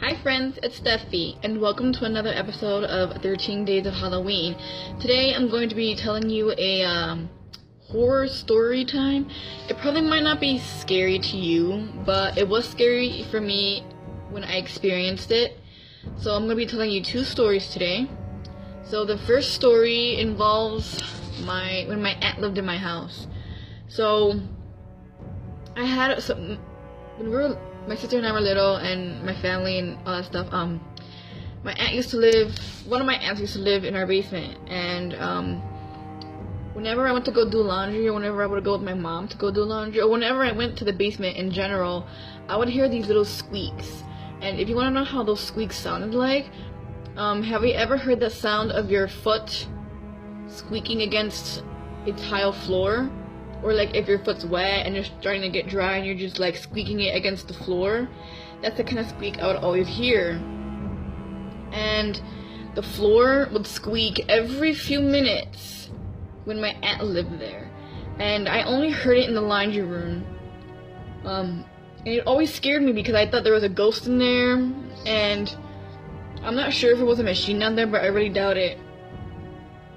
Hi friends, it's Stephy, and welcome to another episode of 13 Days of Halloween. Today I'm going to be telling you a horror story time. It probably might not be scary to you, but it was scary for me when I experienced it. So I'm going to be telling you two stories today. So the first story involves when my aunt lived in my house. So I had when my sister and I were little, and my family and all that stuff. One of my aunts used to live in our basement, and whenever I went to go do laundry, or whenever I would go with my mom to go do laundry, or whenever I went to the basement in general, I would hear these little squeaks. And if you want to know how those squeaks sounded like, have you ever heard the sound of your foot squeaking against a tile floor? Or like if your foot's wet and you're starting to get dry and you're just like squeaking it against the floor. That's the kind of squeak I would always hear. And the floor would squeak every few minutes when my aunt lived there. And I only heard it in the laundry room. And it always scared me because I thought there was a ghost in there. And I'm not sure if it was a machine down there, but I really doubt it.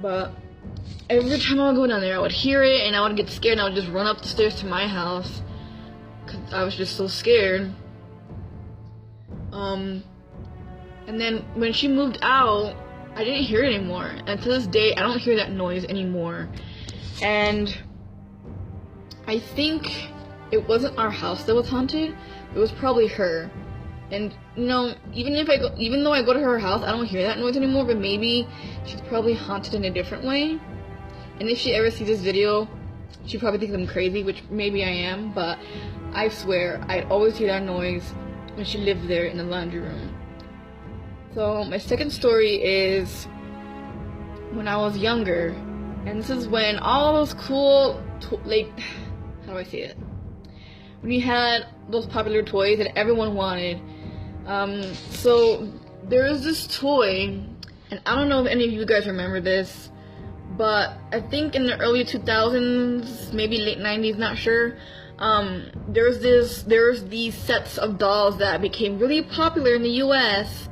But every time I would go down there, I would hear it, and I would get scared, and I would just run up the stairs to my house, because I was just so scared. And then when she moved out, I didn't hear it anymore, and to this day, I don't hear that noise anymore. And I think it wasn't our house that was haunted, it was probably her. And you know, even though I go to her house, I don't hear that noise anymore, but maybe she's probably haunted in a different way. And if she ever sees this video, she probably thinks I'm crazy, which maybe I am, but I swear, I'd always hear that noise when she lived there in the laundry room. So my second story is when I was younger, and this is when all those cool, how do I say it? When you had those popular toys that everyone wanted. So there was this toy, and I don't know if any of you guys remember this, but I think in the early 2000s, maybe late 90s, not sure, there was these sets of dolls that became really popular in the US,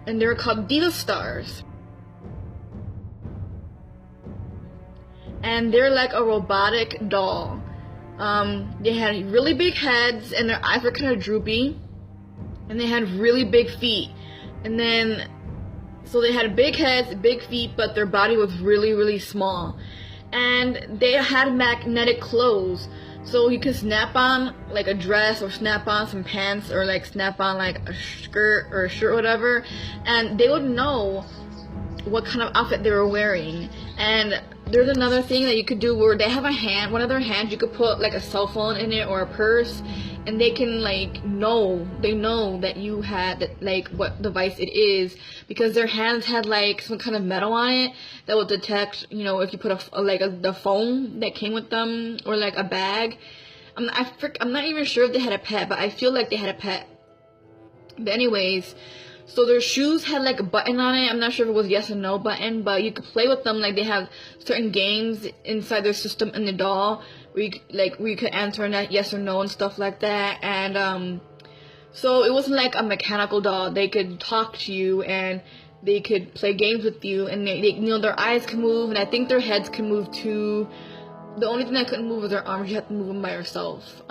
and they were called Diva Stars. And they're like a robotic doll. They had really big heads, and their eyes were kind of droopy, and they had really big feet. And then so they had big heads, big feet, but their body was really, really small. And they had magnetic clothes. So you could snap on like a dress, or snap on some pants, or like snap on like a skirt or a shirt or whatever. And they would know what kind of outfit they were wearing. And there's another thing that you could do where they have a hand, one of their hands, you could put like a cell phone in it or a purse, and they can they know that you had like what device it is, because their hands had like some kind of metal on it that would detect, you know, if you put the phone that came with them, or like a bag. I'm not even sure if they had a pet, but I feel like they had a pet. But anyways, so their shoes had like a button on it. I'm not sure if it was yes or no button, but you could play with them. Like they have certain games inside their system in the doll where you could answer that yes or no and stuff like that. And so it wasn't like a mechanical doll. They could talk to you, and they could play games with you, and they you know, their eyes can move, and I think their heads can move too. The only thing that couldn't move was their arms. You had to move them by yourself.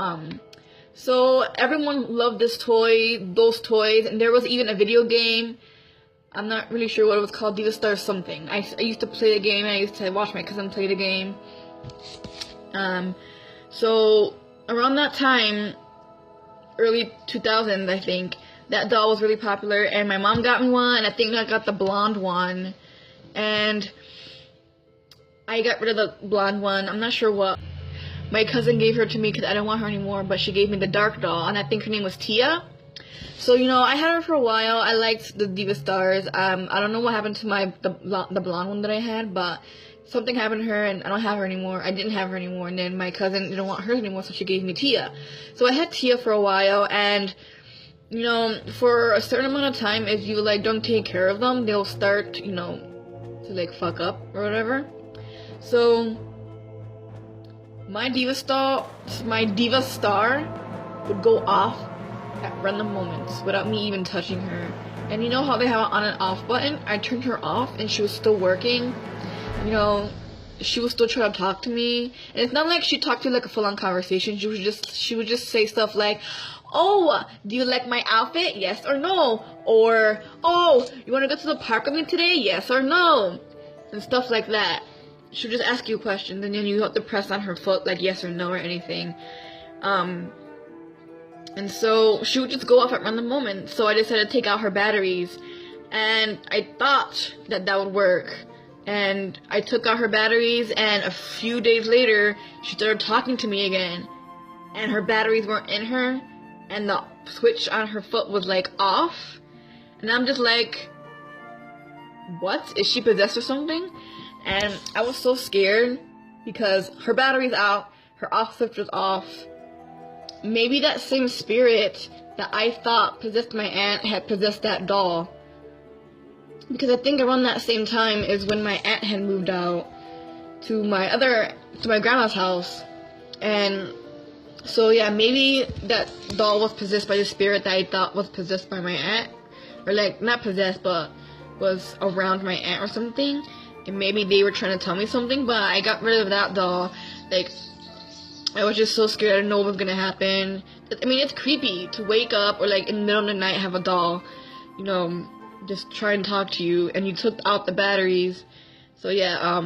So everyone loved those toys, and there was even a video game. I'm not really sure what it was called, Diva Stars something. I used to play the game, and I used to watch my cousin play the game. So around that time, early 2000s, I think, that doll was really popular, and my mom got me one, and I think I got the blonde one, and I got rid of the blonde one. I'm not sure what. My cousin gave her to me because I didn't want her anymore, but she gave me the dark doll, and I think her name was Tia. So, you know, I had her for a while. I liked the Diva Stars. I don't know what happened to the blonde one that I had, but something happened to her, and I don't have her anymore. I didn't have her anymore, and then my cousin didn't want hers anymore, so she gave me Tia. So I had Tia for a while, and, you know, for a certain amount of time, if you, like, don't take care of them, they'll start, you know, to, like, fuck up or whatever. So my Diva Star would go off at random moments without me even touching her. And you know how they have an on and off button? I turned her off and she was still working. You know, she was still trying to talk to me. And it's not like she talked to like a full-on conversation. She would just say stuff like, "Oh, do you like my outfit? Yes or no?" Or, "Oh, you want to go to the park with me today? Yes or no?" And stuff like that. She'll just ask you questions, and then you have to press on her foot like yes or no or anything. And so she would just go off at random moments. So I decided to take out her batteries, and I thought that that would work. And I took out her batteries, and a few days later, she started talking to me again. And her batteries weren't in her, and the switch on her foot was like off. And I'm just like, what? Is she possessed or something? And I was so scared because her battery's out, her off switch was off. Maybe that same spirit that I thought possessed my aunt had possessed that doll. Because I think around that same time is when my aunt had moved out to my grandma's house. And so yeah, maybe that doll was possessed by the spirit that I thought was possessed by my aunt. Or like, not possessed, but was around my aunt or something. And maybe they were trying to tell me something, but I got rid of that doll. Like, I was just so scared. I didn't know what was gonna happen. I mean, it's creepy to wake up or like in the middle of the night have a doll, you know, just try and talk to you, and you took out the batteries. So yeah,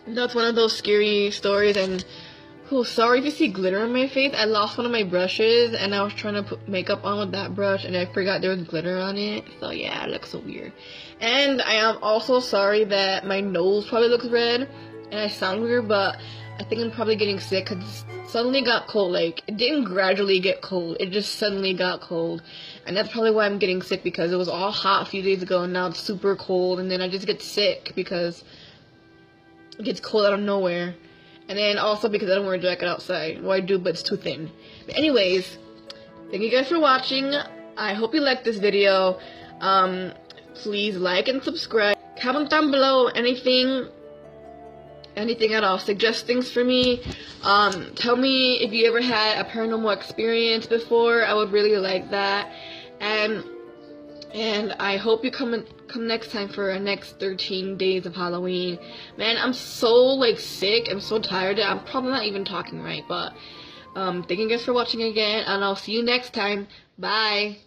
that's one of those scary stories. And oh, sorry if you see glitter on my face. I lost one of my brushes, and I was trying to put makeup on with that brush, and I forgot there was glitter on it. So yeah, it looks so weird. And I am also sorry that my nose probably looks red, and I sound weird, but I think I'm probably getting sick because it suddenly got cold. Like, it didn't gradually get cold, it just suddenly got cold. And that's probably why I'm getting sick, because it was all hot a few days ago and now it's super cold, and then I just get sick because it gets cold out of nowhere. And then also because I don't wear a jacket outside. Well, I do, but it's too thin. But anyways, thank you guys for watching. I hope you liked this video. Please like and subscribe. Comment down below anything at all. Suggest things for me. Tell me if you ever had a paranormal experience before. I would really like that. And I hope you come next time for our next 13 days of Halloween. Man, I'm so like sick. I'm so tired. I'm probably not even talking right, but thank you guys for watching again, and I'll see you next time. Bye.